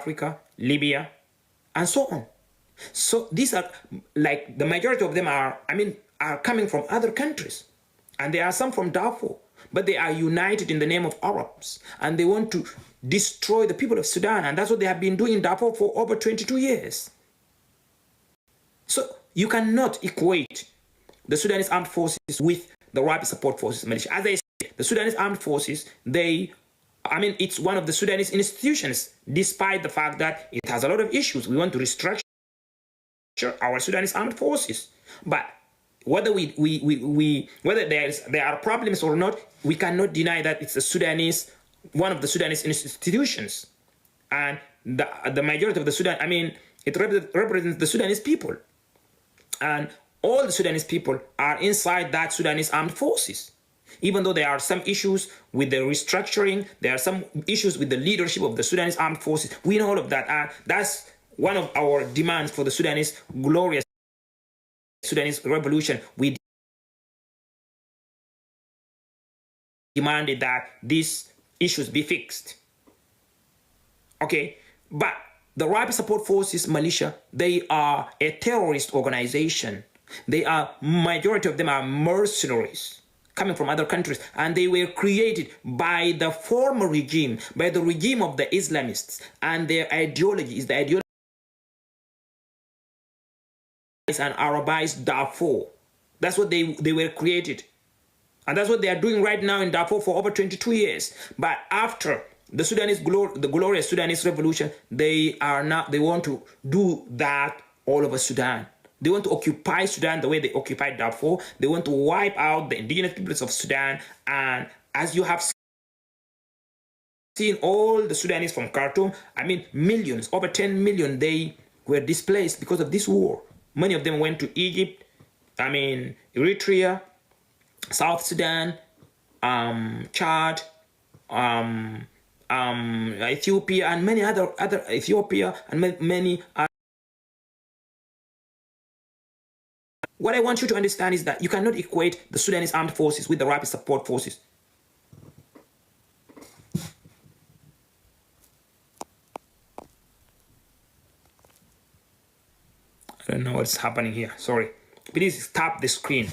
Africa, Libya, and so on. So these are, like, the majority of them are coming from other countries. And there are some from Darfur, but they are united in the name of Arabs. And they want to destroy the people of Sudan. And that's what they have been doing in Darfur for over 22 years. So you cannot equate the Sudanese armed forces with the rapid support forces militia. As I said, the Sudanese armed forces, it's one of the Sudanese institutions, despite the fact that it has a lot of issues. We want to restructure our Sudanese armed forces. But whether whether there are problems or not, we cannot deny that it's one of the Sudanese institutions. And the majority of the Sudan, it represents the Sudanese people. And all the Sudanese people are inside that Sudanese armed forces. Even though there are some issues with the restructuring, there are some issues with the leadership of the Sudanese armed forces. We know all of that. And that's one of our demands for the Sudanese glorious Sudanese revolution. We demanded that these issues be fixed. Okay, but the rapid support forces militia, they are a terrorist organization. Majority of them are mercenaries coming from other countries, and they were created by the former regime, by the regime of the Islamists, and their ideology is the ideology and Arabized Darfur. That's what they were created. And that's what they are doing right now in Darfur for over 22 years. But after the glorious Sudanese revolution, they want to do that all over Sudan. They want to occupy Sudan the way they occupied Darfur. They want to wipe out the indigenous peoples of Sudan. And as you have seen, all the Sudanese from Khartoum, millions, over 10 million, they were displaced because of this war. Many of them went to Egypt, Eritrea, South Sudan, Chad, Ethiopia, and many other Ethiopia, and many other. What I want you to understand is that you cannot equate the Sudanese armed forces with the rapid support forces. I don't know what's happening here. Sorry. Please tap the screen.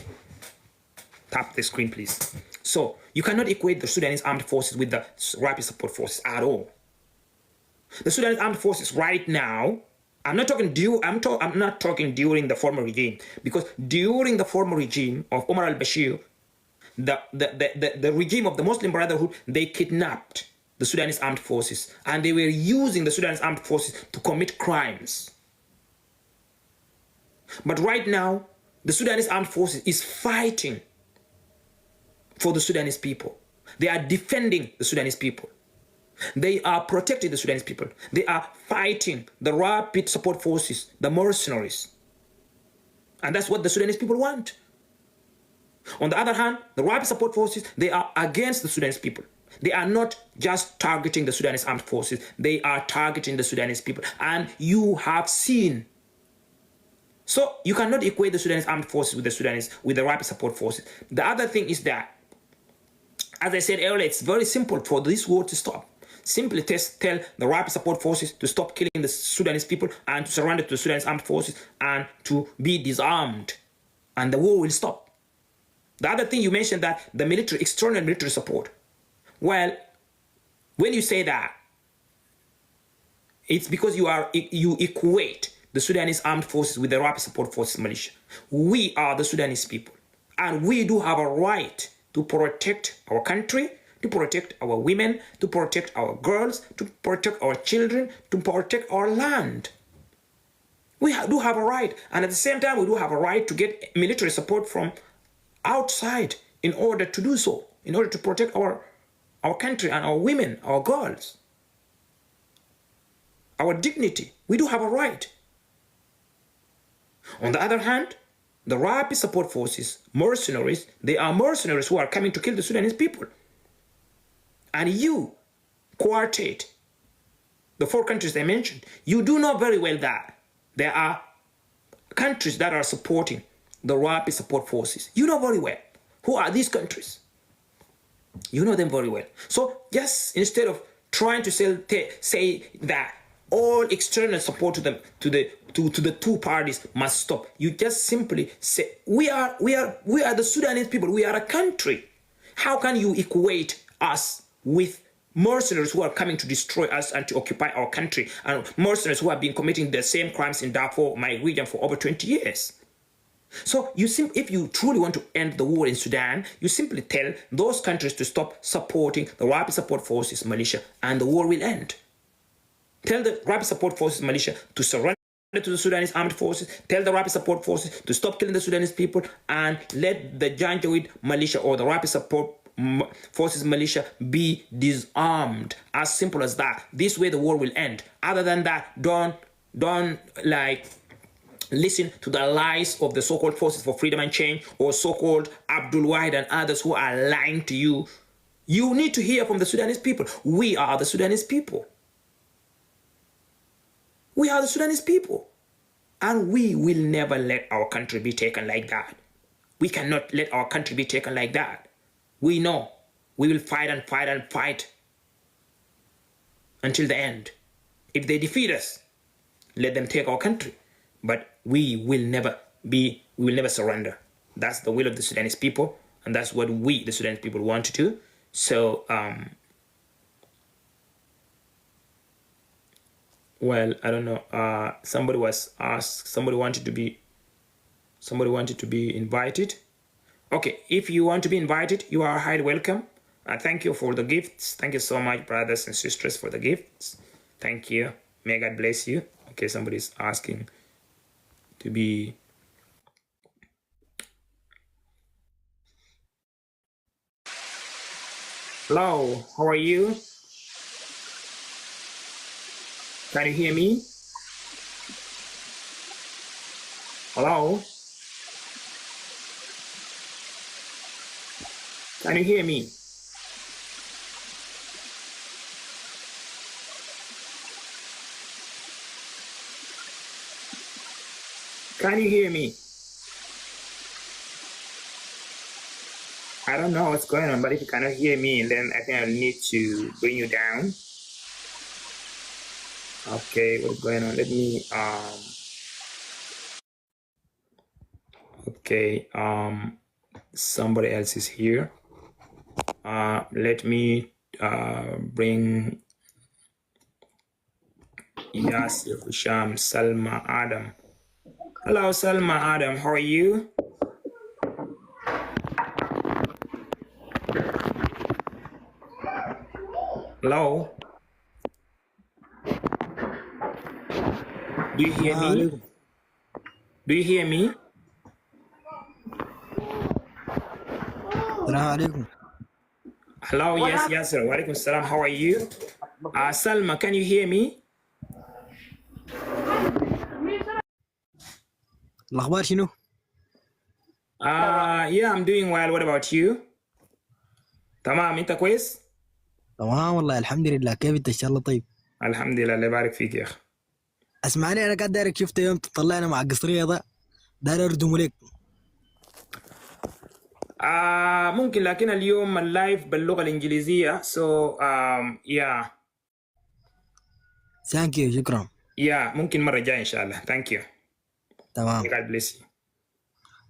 Tap the screen, please. So you cannot equate the Sudanese armed forces with the rapid support forces at all. The Sudanese armed forces right now, I'm not talking during the former regime, because during the former regime of Omar al-Bashir, the regime of the Muslim Brotherhood, they kidnapped the Sudanese armed forces, and they were using the Sudanese armed forces to commit crimes. But right now, the Sudanese armed forces is fighting for the Sudanese people. They are defending the Sudanese people. They are protecting the Sudanese people. They are fighting the rapid support forces, the mercenaries. And that's what the Sudanese people want. On the other hand, the rapid support forces, they are against the Sudanese people. They are not just targeting the Sudanese armed forces. They are targeting the Sudanese people. And you have seen. So you cannot equate the Sudanese armed forces with the rapid support forces. The other thing is that, as I said earlier, it's very simple for this war to stop. Simply tell the rapid support forces to stop killing the Sudanese people and to surrender to the Sudanese armed forces and to be disarmed. And the war will stop. The other thing you mentioned, that the military, external military support. Well, when you say that, it's because you equate the Sudanese armed forces with the rapid support forces militia. We are the Sudanese people, and we do have a right to protect our country, to protect our women, to protect our girls, to protect our children, to protect our land. We do have a right, and at the same time, we do have a right to get military support from outside in order to do so, in order to protect our country and our women, our girls, our dignity. We do have a right. On the other hand, the rapid support forces, mercenaries, they are mercenaries who are coming to kill the Sudanese people. And you, Quartet, the 4 countries I mentioned, you do know very well that there are countries that are supporting the rapid support forces. You know very well. Who are these countries? You know them very well. So, yes, instead of trying to say that all external support to the two parties must stop. You just simply say, we are the Sudanese people. We are a country. How can you equate us with mercenaries who are coming to destroy us and to occupy our country, and mercenaries who have been committing the same crimes in Darfur, my region, for over 20 years? So if you truly want to end the war in Sudan, you simply tell those countries to stop supporting the Rapid Support Forces militia, and the war will end. Tell the Rapid Support Forces militia to surrender to the Sudanese armed forces. Tell the Rapid Support Forces to stop killing the Sudanese people, and let the Janjaweed militia or the Rapid Support Forces militia be disarmed. As simple as that. This way the war will end. Other than that, don't like listen to the lies of the so-called Forces for Freedom and Change or so-called Abdul Wahid and others who are lying to you. You need to hear from the Sudanese people. We are the Sudanese people. We are the Sudanese people. And we will never let our country be taken like that. We cannot let our country be taken like that. We know we will fight and fight and fight until the end. If they defeat us, let them take our country. But we will never surrender. That's the will of the Sudanese people, and that's what we, the Sudanese people, want to do. So, well, I don't know. Somebody wanted to be invited. Okay, if you want to be invited, you are highly welcome. Thank you for the gifts. Thank you so much, brothers and sisters, for the gifts. Thank you. May God bless you. Okay, somebody's asking to be. Hello, how are you? Can you hear me? Hello? Can you hear me? Can you hear me? I don't know what's going on, but if you cannot hear me, then I think I'll need to bring you down. Okay, what's going on? Let me okay, somebody else is here. Let me bring Yasir, Husham, Salma, Adam. Hello, Salma, Adam, how are you? Hello? Do you hear me? Do you hear me? Hello, yes, Yasir. Wa alaikum salam. How are you? Salma, can you hear me? الأخبار شنو؟ Yeah, I'm doing well. What about you? تمام، أنت كويس؟ تمام والله الحمد لله. كيف انت؟ ان شاء الله طيب. الحمد لله، الله يبارك فيك يا أخي. اسمعني، أنا قاعد دايرك شفت يوم طلعنا مع قصرية ده داير أردم لك. ممكن، لكن اليوم اللايف باللغة الإنجليزية. So yeah. Thank you. شكرا. Yeah, ممكن مرة جاية إن شاء الله. Thank you. تمام. God bless you.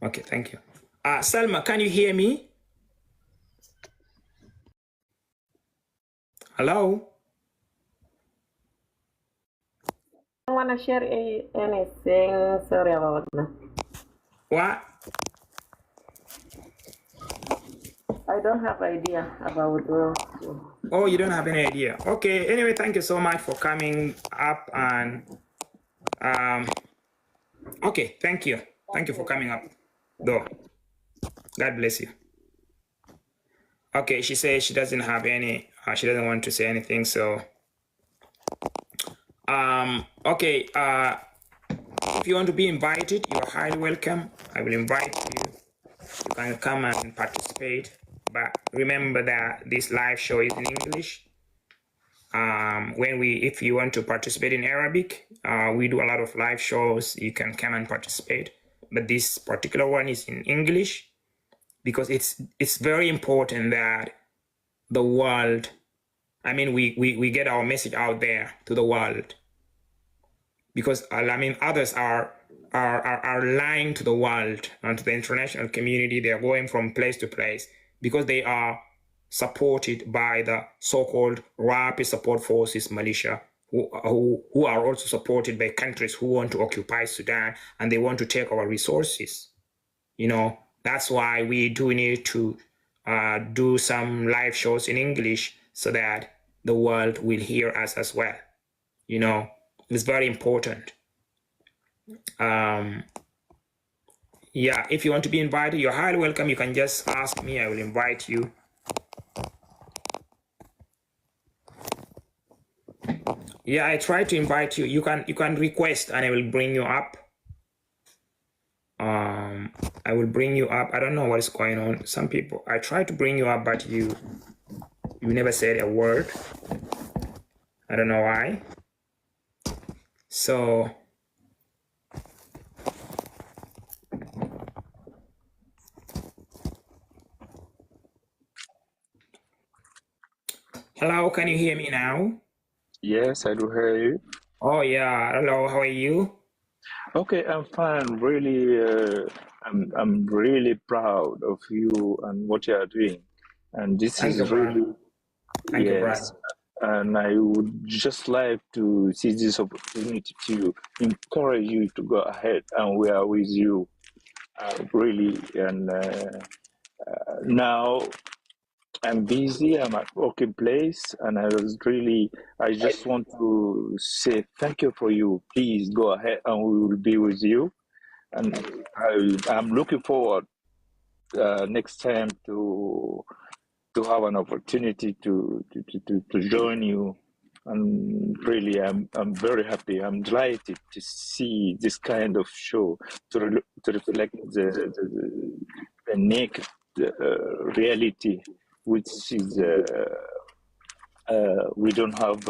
Okay, thank you. Salma, can you hear me? Hello? I don't want to share anything. Sorry about that. What? I don't have idea about Oh, you don't have any idea. Okay, anyway, thank you so much for coming up and okay, thank you. Thank you for coming up though. God bless you. Okay, she says she doesn't have any, she doesn't want to say anything, so okay, if you want to be invited, you are highly welcome. I will invite you. You can come and participate, but remember that this live show is in English. If you want to participate in Arabic, we do a lot of live shows. You can come and participate, but this particular one is in English because it's very important that the world, I mean, we get our message out there to the world. because I mean others are lying to the world and to the international community. They are going from place to place because they are supported by the so-called rapid support forces militia, who are also supported by countries who want to occupy Sudan, and they want to take our resources. You know, that's why we do need to do some live shows in English so that the world will hear us as well. You know, it's very important. Yeah, if you want to be invited, you're highly welcome. You can just ask me, I will invite you. Yeah, I try to invite you. You can request and I will bring you up. I will bring you up. I don't know what is going on. Some people, I try to bring you up, but you never said a word. I don't know why. So hello, can you hear me now? Yes, I do hear you. Oh yeah, hello, how are you? Okay, I'm fine. Really, I'm really proud of you and what you are doing. And this Thank you, is brother. really, Thank you, yes. brother. And I would just like to seize this opportunity to encourage you to go ahead, and we are with you, really. And now I'm busy, I'm at working place, and I just want to say thank you for you. Please go ahead and we will be with you. And I'm looking forward next time to have an opportunity to join you. And really, I'm very happy. I'm delighted to see this kind of show to reflect the naked reality, which is we don't have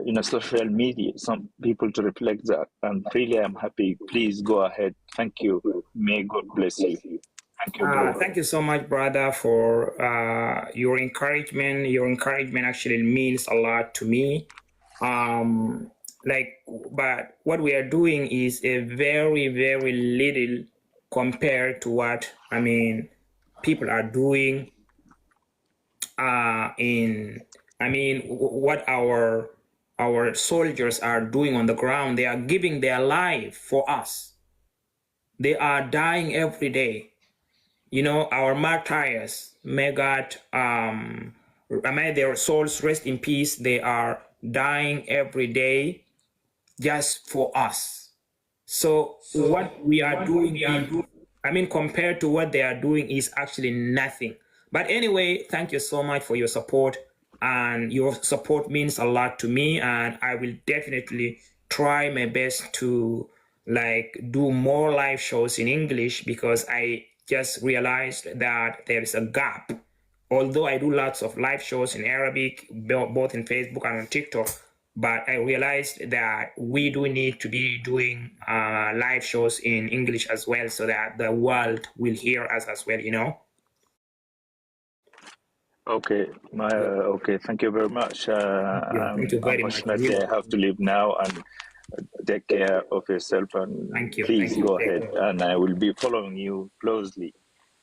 in a social media some people to reflect that. And really, I'm happy. Please go ahead. Thank you. May God bless you. Thank you, brother. Thank you so much, brother, for your encouragement. Your encouragement actually means a lot to me. But what we are doing is a very, very little compared to what people are doing. What our soldiers are doing on the ground. They are giving their life for us. They are dying every day. You know, our martyrs, may God, may their souls rest in peace. They are dying every day just for us. So what we are doing, compared to what they are doing, is actually nothing. But anyway, thank you so much for your support, and your support means a lot to me, and I will definitely try my best to do more live shows in English, because I just realized that there is a gap. Although I do lots of live shows in Arabic, both in Facebook and on TikTok, but I realized that we do need to be doing live shows in English as well, so that the world will hear us as well, you know? Okay, okay. Thank you very much. Thank you very much. Unfortunately, I have to leave now, and take care of yourself. And Thank you. please go ahead, Care. and I will be following you closely.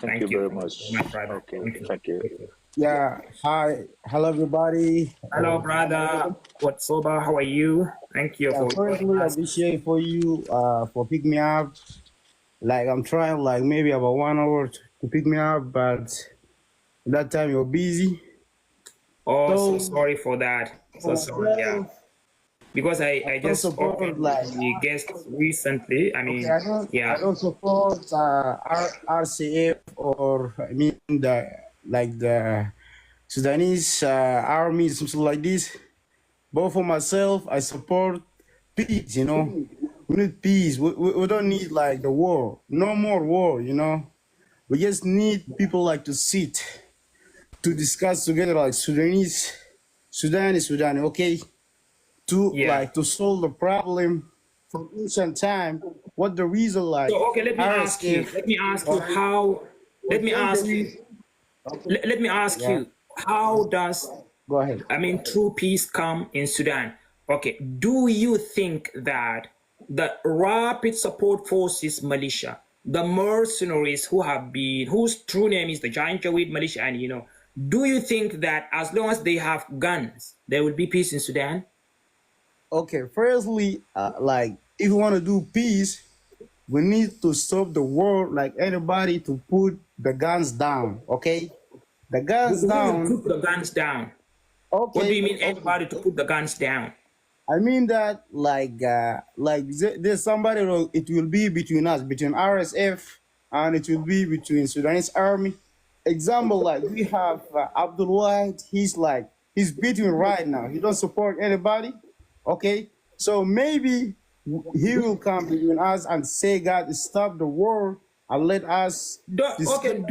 Thank you very much. So much, brother. Okay, thank you. Yeah, hi. Hello, everybody. Hello, brother. What's up? How are you? Thank you for Firstly, I appreciate for you for picking me up. I'm trying maybe about 1 hour to pick me up, but that time you're busy. Oh, so sorry for that. So sorry, yeah. Because I just spoke with the guest recently. I don't support RCF or the Sudanese army, something like this. But for myself, I support peace. You know, we need peace. We don't need the war. No more war. You know, we just need people to sit to discuss together, Sudan is Sudan, okay? To solve the problem from ancient time. What the reason So okay, let me ask you how does go ahead. true peace come in Sudan? Okay, do you think that the Rapid Support Forces militia, the mercenaries whose true name is the Janjaweed militia, and do you think that as long as they have guns, there will be peace in Sudan? Okay, firstly, like if you want to do peace, we need to stop the war. Like anybody to put the guns down. Okay, the guns down. Put the guns down. Okay. What do you mean, anybody to put the guns down? I mean that like there's somebody. It will be between us, between RSF, and it will be between Sudanese army. Example, like we have Abdulrؤouf. He's beating right now. He don't support anybody. Okay, so maybe he will come between us and say, God, stop the war and let us. Okay,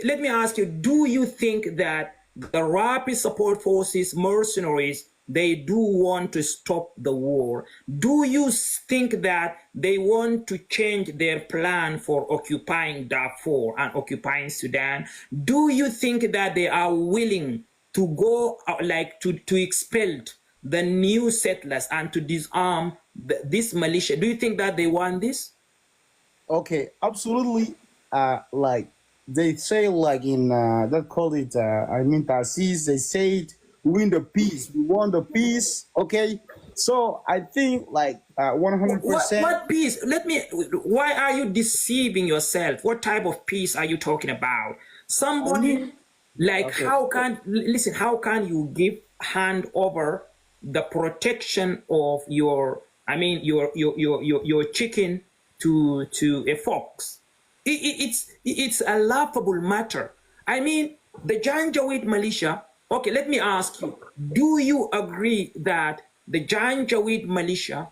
let me ask you, do you think that the Rapid Support Forces mercenaries, they do want to stop the war? Do you think that they want to change their plan for occupying Darfur and occupying Sudan? Do you think that they are willing to go, like to expel the new settlers and to disarm this militia? Do you think that they want this? Okay, absolutely. Like they say, like in they call it. I mean, Tarsis. They say, "Win the peace. We want the peace." Okay, so I think like 100%. What peace? Why are you deceiving yourself? What type of peace are you talking about? Somebody like okay. How can you give hand over the protection of your chicken to a fox? It's a laughable matter. I mean, the Janjaweed militia. Okay, let me ask you: do you agree that the Janjaweed militia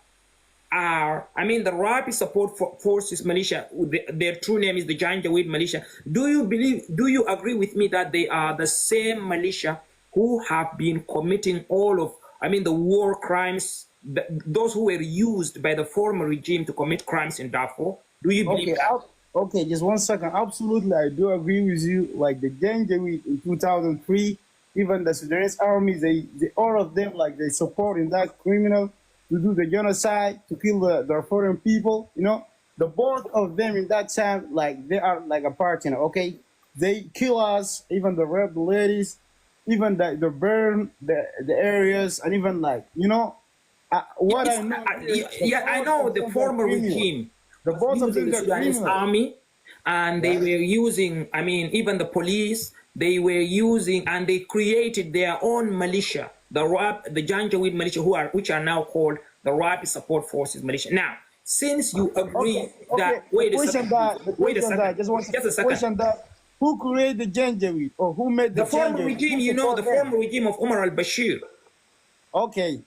are, the Rapid Support Forces militia, their true name is the Janjaweed militia? Do you agree with me that they are the same militia who have been committing all of, the war crimes, those who were used by the former regime to commit crimes in Darfur? Do you believe that? Okay, just 1 second. Absolutely, I do agree with you. Like the Janjaweed in 2003, even the Sudanese army, they all of them, like they supporting that criminal to do the genocide, to kill the Darfurian people. The both of them in that time, like they are like a partner. Okay, they kill us, even the red ladies, even the burn the areas, and even like what I know. I know the former regime. The both of them, the Sudanese army, and they were using, even the police, they were using, and they created their own militia, the Janjaweed militia, which are now called the Rapid Support Forces militia. Now, since you agree that, wait a second, just a second. Who created the Janjaweed, or who made the former regime? The former regime of Omar al-Bashir. Okay.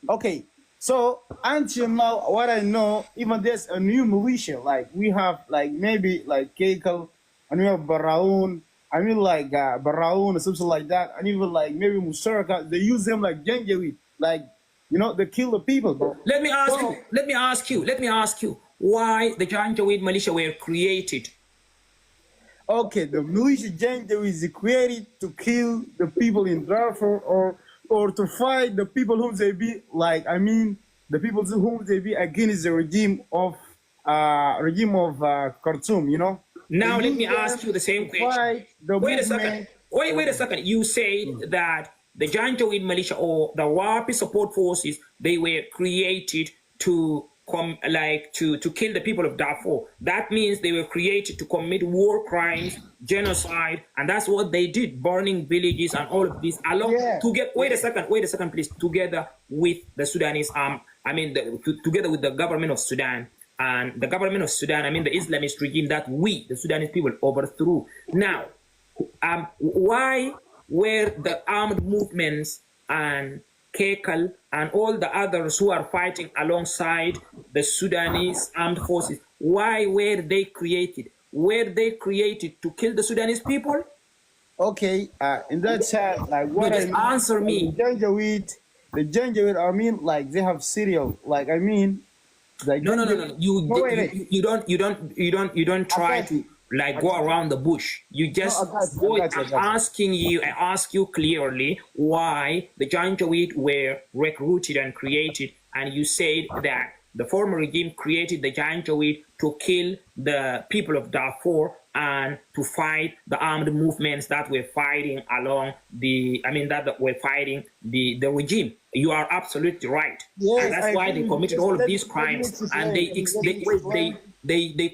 So until now, what I know, even there's a new militia. Like we have, like maybe like Keikal, and we have Baraun. Baraun or something like that, and even like maybe Musaraka. They use them like Janjaweed, like they kill the people, bro. Let me ask you why the Janjaweed militia were created. Okay, the militia Janjaweed is created to kill the people in Darfur, or to fight the people whom they be the people whom they be against the regime of Khartoum. Now let me ask you the same question. Wait a second. You said that the Janjaweed militia or the Rapid Support Forces, they were created to kill the people of Darfur. That means they were created to commit war crimes, genocide, and that's what they did, burning villages and all of this wait a second, please, together with the Sudanese together with the government of Sudan. And the government of Sudan, the Islamist regime that the Sudanese people overthrew. Now, why were the armed movements and Kekal and all the others who are fighting alongside the Sudanese armed forces, why were they created? Were they created to kill the Sudanese people? Okay, in that chat, like what I mean, answer me. The Janjaweed, like they have cereal, like like no. You don't try to like go around the bush. You just I ask you clearly why the Janjaweed were recruited and created and you said that the former regime created the Janjaweed to kill the people of Darfur and to fight the armed movements that were fighting along the, that were fighting the regime. You are absolutely right. Yes, and that's why they committed all of these crimes, and they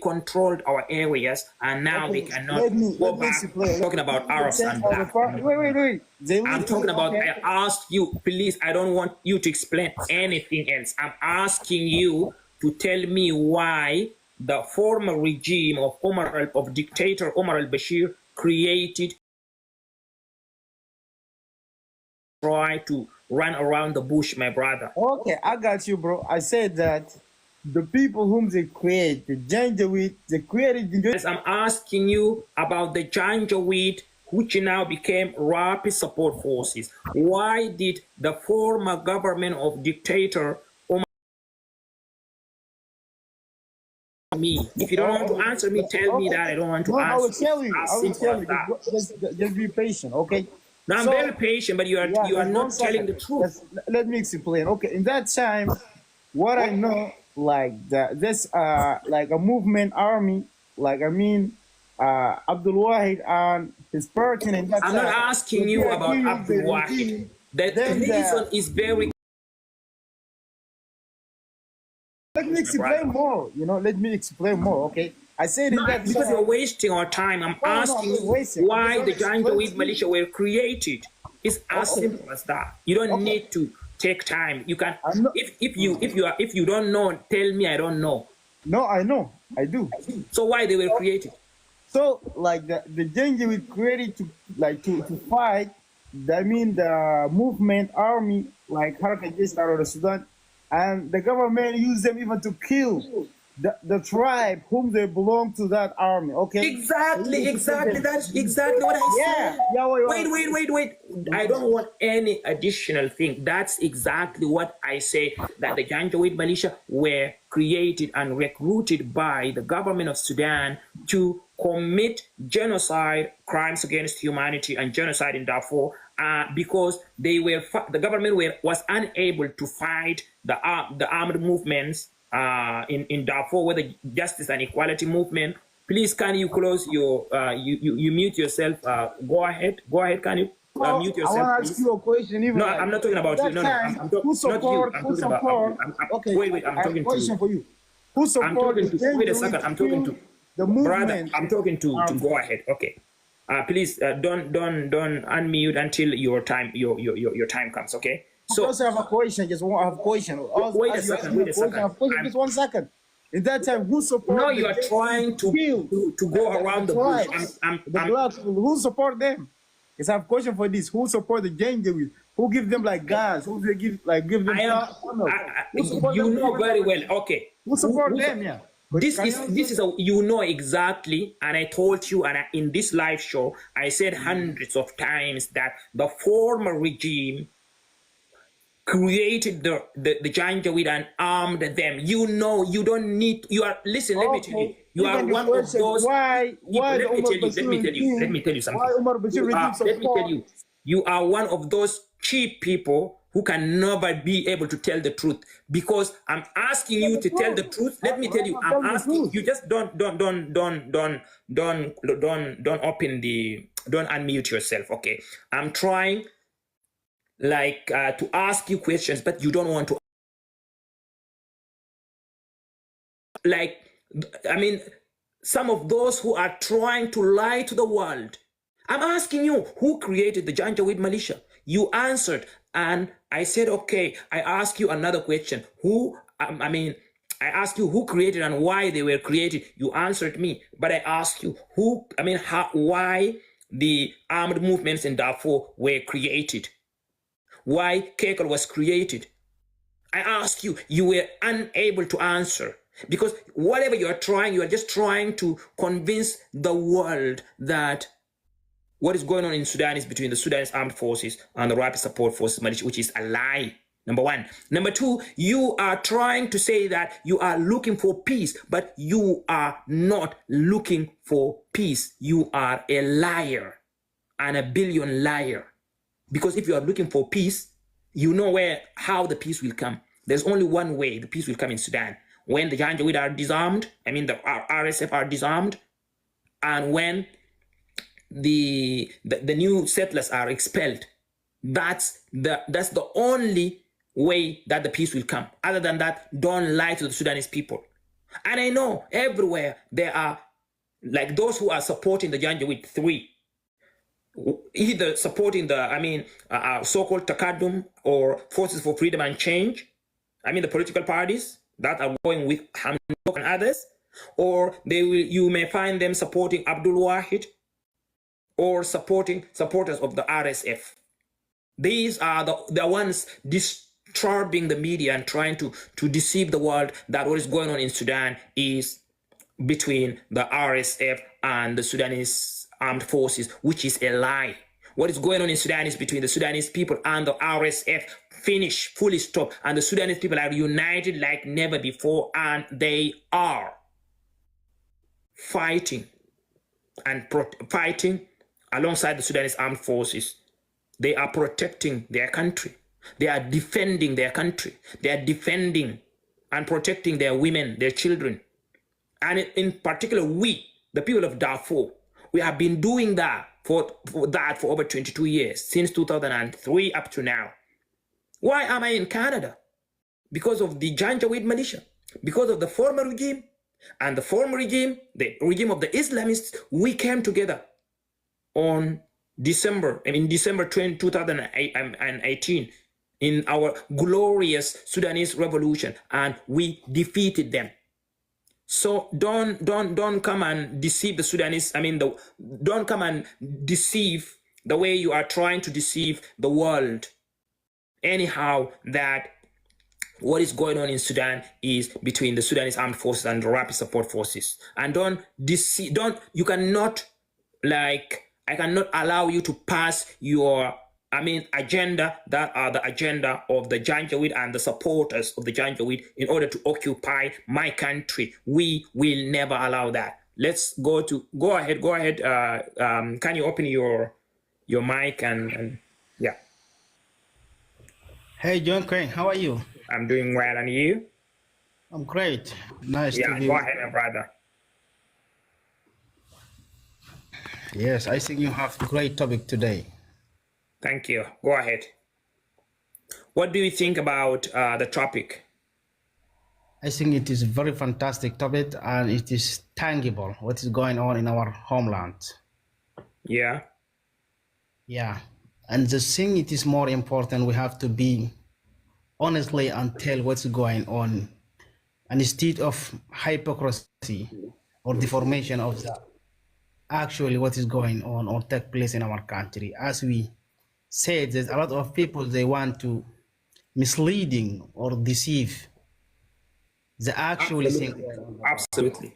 controlled our areas, and now they cannot go back talking about Arabs and black. Wait. I'm talking about, I asked you, please, I don't want you to explain anything else. I'm asking you to tell me why the former regime of dictator Omar al-Bashir created, try to run around the bush, my brother. Okay, I got you, bro. I said that the people whom they create, the Janjaweed, they created the... Yes, I'm asking you about the Janjaweed, which now became rapid support forces. Why did the former government of dictator Omar... me? If you don't want to answer me, tell me that I don't want to answer. I will tell you. I will tell you. Just be patient, okay? Now, I'm very patient, but you are not telling the truth. Let me explain. Okay, in that time, what I know, like like a movement army, Abdul Wahid and his person in that I'm not asking you about Abdul Wahid. The reason is very... Let me explain more, let me explain more, okay? I said no, that because you're wasting our time. I'm asking you why the Janjaweed militia were created. It's as simple as that. You don't need to take time. You can if you don't know, tell me I don't know. No, I know. I do. So why they were created? So like the Janjaweed created to fight, the movement army like Harakat Jeshtar of Sudan, and the government used them even to kill the tribe whom they belong to that army, okay? Exactly. That's exactly what I said. Yeah, wait. I don't want any additional thing. That's exactly what I say, that the Janjaweed militia were created and recruited by the government of Sudan to commit genocide, crimes against humanity, and genocide in Darfur, because the government was unable to fight the armed movements in Darfur with the justice and equality movement. Please, can you close your you mute yourself? Go ahead. Can you mute yourself? I want to ask you a question. No, I'm not talking about you. No, who support? Wait. I'm talking to you. For you. Who support? Wait a second. I'm talking to the movement. Brother, I'm talking to go ahead. Okay. Please don't unmute until your time comes. Okay. So I have a question. Just want to have a question. Wait a second. Just 1 second. In that time, who support? No, you are trying to go around the bush. Who support them? Yes, I have a question for this. Who support the Janjaweed? Who give them like gas? Who they give them? You know very well. Okay. Who support them? Yeah. This is you know exactly, and I told you, and in this live show, I said hundreds of times that the former regime created the Janjaweed and armed them. You know, you don't need. You are listen. Let me tell you. You are one of those. Why? Let me tell you something. Let me tell you. You are one of those cheap people who can never be able to tell the truth, because I'm asking you to tell the truth. Let me tell you, I'm asking you, just don't unmute yourself, okay? I'm trying to ask you questions, but you don't want to. Some of those who are trying to lie to the world. I'm asking you, who created the Janjaweed militia? You answered, and I said, okay, I ask you another question. I asked you who created and why they were created. You answered me, but I asked you why the armed movements in Darfur were created. Why Kekel was created. I asked you, you were unable to answer. Because whatever you are just trying to convince the world that what is going on in Sudan is between the Sudanese armed forces and the rapid support forces, which is a lie, number one. Number two, you are trying to say that you are looking for peace, but you are not looking for peace. You are a liar and a billion liar. Because if you are looking for peace, you know how the peace will come. There's only one way the peace will come in Sudan. When the Janjaweed are disarmed, I mean the RSF are disarmed, and when the new settlers are expelled. That's the only way that the peace will come. Other than that, don't lie to the Sudanese people. And I know everywhere there are like those who are supporting the Janjaweed 3, either supporting the so-called Takadum or Forces for Freedom and Change. I mean the political parties that are going with Hamdok and others, or you may find them supporting Abdul Wahid or supporters of the RSF. These are the ones disturbing the media and trying to deceive the world that what is going on in Sudan is between the RSF and the Sudanese armed forces, which is a lie. What is going on in Sudan is between the Sudanese people and the RSF. Finish, fully stop. And the Sudanese people are united like never before, and they are fighting alongside the Sudanese armed forces. They are protecting their country. They are defending their country. They are defending and protecting their women, their children. And in particular, we, the people of Darfur, we have been doing that for over 22 years, since 2003 up to now. Why am I in Canada? Because of the Janjaweed militia, because of the former regime. And the former regime, the regime of the Islamists, we came together on December 2018 in our glorious Sudanese revolution, and we defeated them. So don't come and deceive the Sudanese. Don't come and deceive the way you are trying to deceive the world. Anyhow, that what is going on in Sudan is between the Sudanese armed forces and the rapid support forces. And I cannot allow you to pass your agenda that are the agenda of the Janjaweed and the supporters of the Janjaweed in order to occupy my country. We will never allow that. Let's go ahead. Can you open your mic and yeah. Hey, John Crane, how are you? I'm doing well, and you? I'm great. Nice to be go ahead, my brother. Yes, I think you have a great topic today. Thank you. Go ahead. What do you think about the topic? I think it is a very fantastic topic, and it is tangible what is going on in our homeland. Yeah. Yeah. And the thing it is more important, we have to be honestly and tell what's going on. And instead of hypocrisy or deformation of that, actually what is going on or take place in our country. As we said, there's a lot of people, they want to misleading or deceive the actual thing. Absolutely.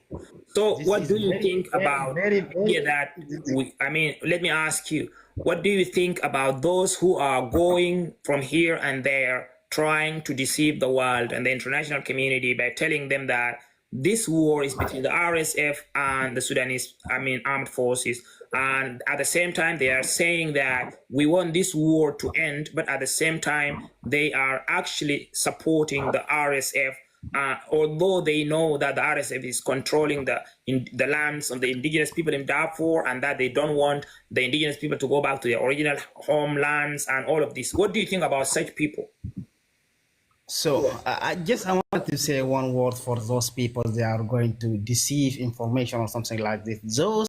So what do you think about let me ask you, what do you think about those who are going from here and there trying to deceive the world and the international community by telling them that this war is between the RSF and the Sudanese armed forces, and at the same time they are saying that we want this war to end, but at the same time they are actually supporting the RSF, although they know that the RSF is controlling the lands of the indigenous people in Darfur, and that they don't want the indigenous people to go back to their original homelands and all of this. What do you think about such people? So I want to say one word for those people they are going to deceive information or something like this. Those